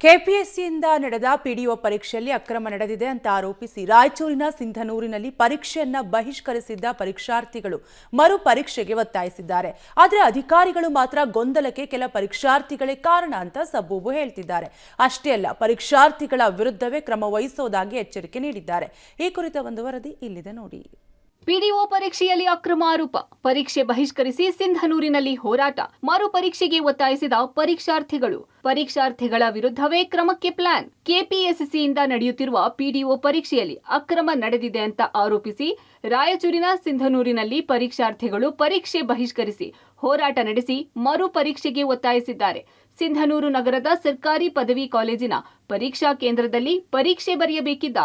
ಕೆಪಿಎಸ್ಸಿಯಿಂದ ನಡೆದ ಪಿಡಿಒ ಪರೀಕ್ಷೆಯಲ್ಲಿ ಅಕ್ರಮ ನಡೆದಿದೆ ಅಂತ ಆರೋಪಿಸಿ ರಾಯಚೂರಿನ ಸಿಂಧನೂರಿನಲ್ಲಿ ಪರೀಕ್ಷೆಯನ್ನ ಬಹಿಷ್ಕರಿಸಿದ್ದ ಪರೀಕ್ಷಾರ್ಥಿಗಳು ಮರು ಪರೀಕ್ಷೆಗೆ ಒತ್ತಾಯಿಸಿದ್ದಾರೆ. ಆದರೆ ಅಧಿಕಾರಿಗಳು ಮಾತ್ರ ಗೊಂದಲಕ್ಕೆ ಕೆಲ ಪರೀಕ್ಷಾರ್ಥಿಗಳೇ ಕಾರಣ ಅಂತ ಸಬೂಬು ಹೇಳ್ತಿದ್ದಾರೆ. ಅಷ್ಟೇ ಅಲ್ಲ, ಪರೀಕ್ಷಾರ್ಥಿಗಳ ವಿರುದ್ಧವೇ ಕ್ರಮ ವಹಿಸುವುದಾಗಿ ಎಚ್ಚರಿಕೆ ನೀಡಿದ್ದಾರೆ. ಈ ಕುರಿತ ಒಂದು ವರದಿ ಇಲ್ಲಿದೆ ನೋಡಿ. ಪಿಡಿಒ ಪರೀಕ್ಷೆಯಲ್ಲಿ ಅಕ್ರಮ ಆರೋಪ, ಪರೀಕ್ಷೆ ಬಹಿಷ್ಕರಿಸಿ ಸಿಂಧನೂರಿನಲ್ಲಿ ಹೋರಾಟ, ಮರು ಪರೀಕ್ಷೆಗೆ ಒತ್ತಾಯಿಸಿದ ಪರೀಕ್ಷಾರ್ಥಿಗಳ ವಿರುದ್ಧವೇ ಕ್ರಮಕ್ಕೆ ಪ್ಲಾನ್. ಕೆಪಿಎಸ್ಸಿಯಿಂದ ನಡೆಯುತ್ತಿರುವ ಪಿಡಿಒ ಪರೀಕ್ಷೆಯಲ್ಲಿ ಅಕ್ರಮ ನಡೆದಿದೆ ಅಂತ ಆರೋಪಿಸಿ ರಾಯಚೂರಿನ ಸಿಂಧನೂರಿನಲ್ಲಿ ಪರೀಕ್ಷಾರ್ಥಿಗಳು ಪರೀಕ್ಷೆ ಬಹಿಷ್ಕರಿಸಿ ಹೋರಾಟ ನಡೆಸಿ ಮರು ಪರೀಕ್ಷೆಗೆ ಒತ್ತಾಯಿಸಿದ್ದಾರೆ. ಸಿಂಧನೂರು ನಗರದ ಸರ್ಕಾರಿ ಪದವಿ ಕಾಲೇಜಿನ ಪರೀಕ್ಷಾ ಕೇಂದ್ರದಲ್ಲಿ ಪರೀಕ್ಷೆ ಬರೆಯಬೇಕಿದ್ದ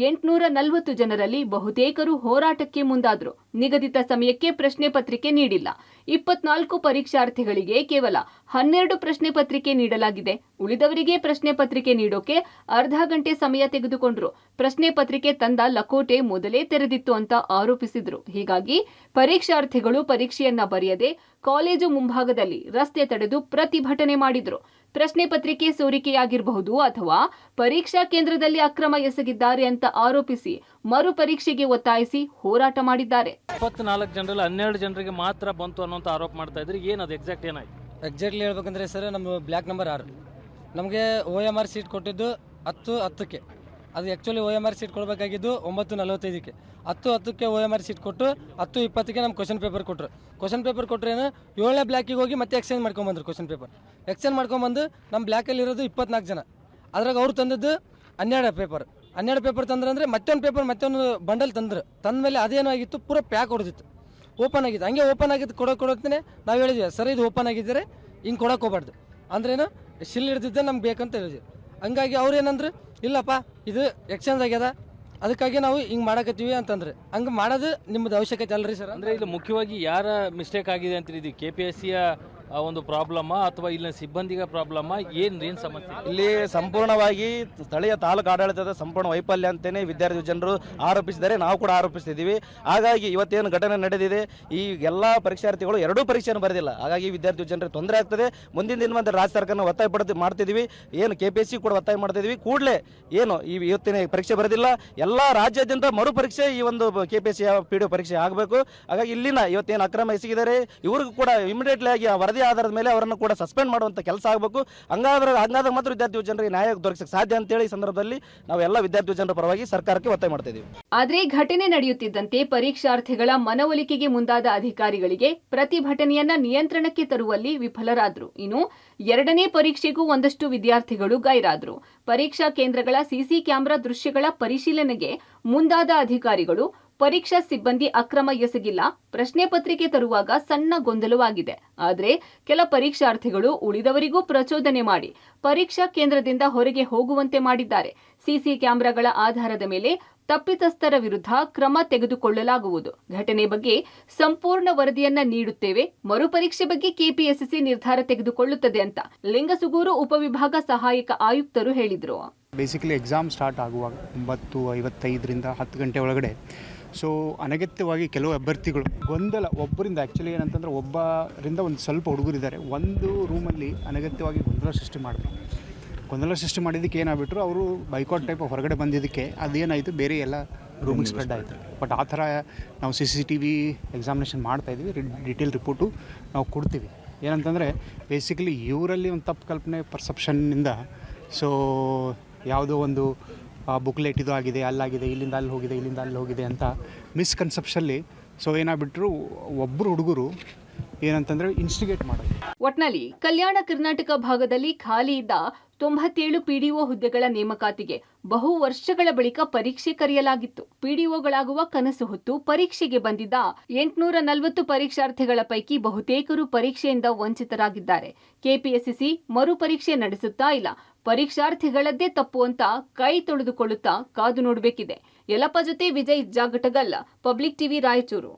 840 ಜನರಲ್ಲಿ ಬಹುತೇಕರು ಹೋರಾಟಕ್ಕೆ ಮುಂದಾದರು. ನಿಗದಿತ ಸಮಯಕ್ಕೆ ಪ್ರಶ್ನೆ ಪತ್ರಿಕೆ ನೀಡಿಲ್ಲ. 24 ಪರೀಕ್ಷಾರ್ಥಿಗಳಿಗೆ ಕೇವಲ 12 ಪ್ರಶ್ನೆ ಪತ್ರಿಕೆ ನೀಡಲಾಗಿದೆ. ಉಳಿದವರಿಗೆ ಪ್ರಶ್ನೆ ಪತ್ರಿಕೆ ನೀಡೋಕೆ ಅರ್ಧ ಗಂಟೆ ಸಮಯ ತೆಗೆದುಕೊಂಡ್ರು. ಪ್ರಶ್ನೆ ಪತ್ರಿಕೆ ತಂದ ಲಕೋಟೆ ಮೊದಲೇ ತೆರೆದಿತ್ತು ಅಂತ ಆರೋಪಿಸಿದ್ರು. ಹೀಗಾಗಿ ಪರೀಕ್ಷಾರ್ಥಿಗಳು ಪರೀಕ್ಷೆಯನ್ನ ಬರೆಯದೆ ಕಾಲೇಜು ಮುಂಭಾಗದಲ್ಲಿ ರಸ್ತೆ ತಡೆದು ಪ್ರತಿಭಟನೆ ಮಾಡಿದ್ರು. ಪ್ರಶ್ನೆ ಪತ್ರಿಕೆ ಸೋರಿಕೆಯಾಗಿರಬಹುದು ಅಥವಾ ಪರೀಕ್ಷಾ ಕೇಂದ್ರದಲ್ಲಿ ಅಕ್ರಮ ಎಸಗಿದ್ದಾರೆ ಅಂತ ಆರೋಪಿಸಿ ಮರು ಪರೀಕ್ಷೆಗೆ ಒತ್ತಾಯಿಸಿ ಹೋರಾಟ ಮಾಡಿದ್ದಾರೆ. 24 ಜನರಲ್ಲಿ 12 ಜನರಿಗೆ ಮಾತ್ರ ಬಂತು ಅನ್ನೋಂತ ಆರೋಪ ಮಾಡ್ತಾ ಇದ್ರಿ. ಏನದು ಏನಾಯ್ತು? ಎಕ್ಸಾಕ್ಟ್ಲಿ ಹೇಳ್ಬೇಕಂದ್ರೆ ಸರ್, ನಮ್ಮ ಬ್ಲ್ಯಾಕ್ ನಂಬರ್ 6 ನಮಗೆ OMR ಸೀಟ್ ಕೊಟ್ಟಿದ್ದು 10:10ಕ್ಕೆ. ಅದು ಆ್ಯಕ್ಚುಲಿ OMR ಸೀಟ್ ಕೊಡಬೇಕಾಗಿದ್ದು 9:45ಕ್ಕೆ. 10:10ಕ್ಕೆ OMR ಸೀಟ್ ಕೊಟ್ಟು 10:20ಕ್ಕೆ ನಮ್ಮ ಕ್ವಶನ್ ಪೇಪರ್ ಕೊಟ್ಟರು. ಕ್ವಶನ್ ಪೇಪರ್ ಕೊಟ್ಟರೇನು 7ನೇ ಬ್ಲ್ಯಾಕಿಗೆ ಹೋಗಿ ಮತ್ತೆ ಎಕ್ಸ್ಚೇಂಜ್ ಮಾಡ್ಕೊಂಬಂದ್ರು. ಕ್ವಶನ್ ಪೇಪರ್ ಎಕ್ಸ್ಚೇಂಜ್ ಮಾಡ್ಕೊಂಬಂದು ನಮ್ಮ ಬ್ಲ್ಯಾಕಲ್ಲಿರೋದು 24 ಜನ. ಅದ್ರಾಗ ಅವ್ರು ತಂದದ್ದು 12 ಪೇಪರ್ ತಂದ್ರೆ ಮತ್ತೊಂದು ಬಂಡಲ್ ತಂದಮೇಲೆ ಅದೇನಾಗಿತ್ತು, ಪೂರ ಪ್ಯಾಕ್ ಹೊಡೆದಿತ್ತು, ಓಪನ್ ಆಗಿತ್ತು. ಹಂಗೆ ಓಪನ್ ಆಗಿದ್ದು ಕೊಡೋತ್ತೇ ನಾವು ಹೇಳಿದ್ವಿ, ಸರ್ ಇದು ಓಪನ್ ಆಗಿದ್ದರೆ ಹಿಂಗೆ ಕೊಡೋಕೆ ಹೋಗ್ಬಾರ್ದು ಅಂದ್ರೇನು, ಶಿಲ್ ಹಿಡ್ದಿದ್ದೆ ನಮ್ಗೆ ಬೇಕಂತ ಹೇಳಿದ್ವಿ. ಹಂಗಾಗಿ ಅವ್ರು ಏನಂದ್ರೆ, ಇಲ್ಲಪ್ಪ ಇದು ಎಕ್ಸ್ಚೇಂಜ್ ಆಗ್ಯದ, ಅದಕ್ಕಾಗಿ ನಾವು ಹಿಂಗೆ ಮಾಡಕತ್ತೀವಿ ಅಂತಂದ್ರೆ. ಹಂಗೆ ಮಾಡೋದು ನಿಮ್ಮದು ಅವಶ್ಯಕತೆ ಅಲ್ರಿ ಸರ್. ಅಂದರೆ ಇಲ್ಲಿ ಮುಖ್ಯವಾಗಿ ಯಾರ ಮಿಸ್ಟೇಕ್ ಆಗಿದೆ ಅಂತ ಇದು KPSCಯ ಒಂದು ಪ್ರಾಬ್ಲಮ್ ಅಥವಾ ಇಲ್ಲಿನ ಸಿಬ್ಬಂದಿಗ ಪ್ರಾಬ್ಲಮ್, ಏನು ಸಮಸ್ಯೆ? ಇಲ್ಲಿ ಸಂಪೂರ್ಣವಾಗಿ ಸ್ಥಳೀಯ ತಾಲೂಕು ಆಡಳಿತದ ಸಂಪೂರ್ಣ ವೈಫಲ್ಯ ಅಂತಲೇ ವಿದ್ಯಾರ್ಥಿ ಜನರು ಆರೋಪಿಸಿದ್ದಾರೆ, ನಾವು ಕೂಡ ಆರೋಪಿಸ್ತಿದ್ದೀವಿ. ಹಾಗಾಗಿ ಇವತ್ತೇನು ಘಟನೆ ನಡೆದಿದೆ, ಈ ಎಲ್ಲ ಪರೀಕ್ಷಾರ್ಥಿಗಳು 2 ಪರೀಕ್ಷೆಯನ್ನು ಬರೆದಿಲ್ಲ. ಹಾಗಾಗಿ ವಿದ್ಯಾರ್ಥಿ ಜನರಿಗೆ ತೊಂದರೆ ಆಗ್ತದೆ. ಮುಂದಿನ ದಿನವಂತ ರಾಜ್ಯ ಸರ್ಕಾರನ ಒತ್ತಾಯ ಮಾಡ್ತಿದ್ದೀವಿ, ಏನು KPSC ಕೂಡ ಒತ್ತಾಯ ಮಾಡ್ತಿದ್ದೀವಿ. ಕೂಡಲೇ ಏನು ಈ ಇವತ್ತಿನ ಪರೀಕ್ಷೆ ಬರೆದಿಲ್ಲ, ಎಲ್ಲ ರಾಜ್ಯಾದ್ಯಂತ ಮರು ಪರೀಕ್ಷೆ ಈ ಒಂದು KPSC PDO ಪರೀಕ್ಷೆ ಆಗಬೇಕು. ಹಾಗಾಗಿ ಇಲ್ಲಿನ ಇವತ್ತೇನು ಅಕ್ರಮ ಎಸಗಿದ್ದಾರೆ ಇವ್ರಿಗೂ ಕೂಡ ಇಮಿಡಿಯೇಟ್ಲಿ ಆಗಿ ವರದಿ ಆಧಾರದ ಮೇಲೆ ಅವರನ್ನು ಕೂಡ ಸಸ್ಪೆಂಡ್ ಮಾಡುವಂತ ಕೆಲಸ ಆಗಬೇಕು. ಹಂಗಾದ್ರೆ ಮಾತ್ರ ವಿದ್ಯಾರ್ಥಿ ಜನರಿಗೆ ನ್ಯಾಯ ದೊರಕಿಸಕ್ಕೆ ಸಾಧ್ಯ ಅಂತೇಳಿ ಈ ಸಂದರ್ಭದಲ್ಲಿ ನಾವು ಎಲ್ಲ ವಿದ್ಯಾರ್ಥಿ ಜನರ ಪರವಾಗಿ ಸರ್ಕಾರಕ್ಕೆ ಒತ್ತಾಯ ಮಾಡ್ತಾ ಇದ್ದೀವಿ. ಆದರೆ ಘಟನೆ ನಡೆಯುತ್ತಿದ್ದಂತೆ ಪರೀಕ್ಷಾರ್ಥಿಗಳ ಮನವೊಲಿಕೆಗೆ ಮುಂದಾದ ಅಧಿಕಾರಿಗಳಿಗೆ ಪ್ರತಿಭಟನೆಯನ್ನ ನಿಯಂತ್ರಣಕ್ಕೆ ತರುವಲ್ಲಿ ವಿಫಲರಾದರು. ಇನ್ನು 2ನೇ ಪರೀಕ್ಷೆಗೂ ಒಂದಷ್ಟು ವಿದ್ಯಾರ್ಥಿಗಳು ಗೈರಾದರು. ಪರೀಕ್ಷಾ ಕೇಂದ್ರಗಳ ಸಿಸಿ ಕ್ಯಾಮೆರಾ ದೃಶ್ಯಗಳ ಪರಿಶೀಲನೆಗೆ ಮುಂದಾದ ಅಧಿಕಾರಿಗಳು ಪರೀಕ್ಷಾ ಸಿಬ್ಬಂದಿ ಅಕ್ರಮ ಎಸಗಿಲ್ಲ, ಪ್ರಶ್ನೆ ಪತ್ರಿಕೆ ತರುವಾಗ ಸಣ್ಣ ಗೊಂದಲವಾಗಿದೆ. ಆದರೆ ಕೆಲ ಪರೀಕ್ಷಾರ್ಥಿಗಳು ಉಳಿದವರಿಗೂ ಪ್ರಚೋದನೆ ಮಾಡಿ ಪರೀಕ್ಷಾ ಕೇಂದ್ರದಿಂದ ಹೊರಗೆ ಹೋಗುವಂತೆ ಮಾಡಿದ್ದಾರೆ. ಸಿಸಿ ಕ್ಯಾಮೆರಾಗಳ ಆಧಾರದ ಮೇಲೆ ತಪ್ಪಿತಸ್ಥರ ವಿರುದ್ಧ ಕ್ರಮ ತೆಗೆದುಕೊಳ್ಳಲಾಗುವುದು. ಘಟನೆ ಬಗ್ಗೆ ಸಂಪೂರ್ಣ ವರದಿಯನ್ನ ನೀಡುತ್ತೇವೆ. ಮರುಪರೀಕ್ಷೆ ಬಗ್ಗೆ KPSC ನಿರ್ಧಾರ ತೆಗೆದುಕೊಳ್ಳುತ್ತದೆ ಅಂತ ಲಿಂಗಸುಗೂರು ಉಪವಿಭಾಗ ಸಹಾಯಕ ಆಯುಕ್ತರು ಹೇಳಿದರು. ಬೇಸಿಕಲಿ ಎಕ್ಸಾಮ್ ಸ್ಟಾರ್ಟ್ ಆಗುವಾಗ 9:55ರಿಂದ 10 ಗಂಟೆ ಒಳಗಡೆ ಅನಗತ್ಯವಾಗಿ ಕೆಲವು ಅಭ್ಯರ್ಥಿಗಳು ಗೊಂದಲ, ಒಬ್ಬರಿಂದ ಆ್ಯಕ್ಚುಲಿ ಏನಂತಂದರೆ ಒಬ್ಬರಿಂದ ಒಂದು ಸ್ವಲ್ಪ ಹುಡುಗರಿದ್ದಾರೆ, ಒಂದು ರೂಮಲ್ಲಿ ಅನಗತ್ಯವಾಗಿ ಗೊಂದಲ ಸೃಷ್ಟಿ ಮಾಡಿದ್ದಕ್ಕೆ ಏನಾಗ್ಬಿಟ್ರು, ಅವರು ಬೈಕಾಟ್ ಟೈಪ್ ಹೊರಗಡೆ ಬಂದಿದ್ದಕ್ಕೆ ಅದೇನಾಯಿತು, ಬೇರೆ ಎಲ್ಲ ರೂಮಿಗೆ ಸ್ಪ್ರೆಡ್ ಆಯಿತು. ಬಟ್ ಆ ಥರ ನಾವು CCTV ಎಕ್ಸಾಮಿನೇಷನ್ ಮಾಡ್ತಾಯಿದ್ವಿ, ಡೀಟೇಲ್ ರಿಪೋರ್ಟು ನಾವು ಕೊಡ್ತೀವಿ. ಏನಂತಂದರೆ ಬೇಸಿಕಲಿ ಇವರಲ್ಲಿ ಒಂದು ತಪ್ಪು ಕಲ್ಪನೆ ಪರ್ಸೆಪ್ಷನ್ನಿಂದ ಯಾವುದೋ ಒಂದು ಬುಕ್ಲೆಟ್ ಇದು ಆಗಿದೆ, ಅಲ್ಲಾಗಿದೆ, ಇಲ್ಲಿಂದ ಅಲ್ಲಿ ಹೋಗಿದೆ ಅಂತ ಮಿಸ್ಕನ್ಸೆಪ್ಷನ್ಲಿ ಏನಾಗ್ಬಿಟ್ರು, ಒಬ್ಬರು ಹುಡುಗರು ಏನಂತಂದರೆ ಇನ್ಸ್ಟಿಗೇಟ್ ಮಾಡೋದು. ಒಟ್ನಲ್ಲಿ ಕಲ್ಯಾಣ ಕರ್ನಾಟಕ ಭಾಗದಲ್ಲಿ ಖಾಲಿ ಇದ್ದ 97 PDO ಹುದ್ದೆಗಳ ನೇಮಕಾತಿಗೆ ಬಹು ವರ್ಷಗಳ ಬಳಿಕ ಪರೀಕ್ಷೆ ಕರೆಯಲಾಗಿತ್ತು. PDOಗಳಾಗುವ ಕನಸು ಹೊತ್ತು ಪರೀಕ್ಷೆಗೆ ಬಂದಿದ್ದ 840 ಪರೀಕ್ಷಾರ್ಥಿಗಳ ಪೈಕಿ ಬಹುತೇಕರು ಪರೀಕ್ಷೆಯಿಂದ ವಂಚಿತರಾಗಿದ್ದಾರೆ. KPSC ಮರು ಪರೀಕ್ಷೆ ನಡೆಸುತ್ತಾ ಇಲ್ಲ, ಪರೀಕ್ಷಾರ್ಥಿಗಳದ್ದೇ ತಪ್ಪು ಅಂತ ಕೈ ತೊಳೆದುಕೊಳ್ಳುತ್ತಾ ಕಾದು ನೋಡಬೇಕಿದೆ. ಯಲಪ್ಪ ಜೊತೆ ವಿಜಯ್ ಜಾಗಟಗಲ್, ಪಬ್ಲಿಕ್ TV ರಾಯಚೂರು.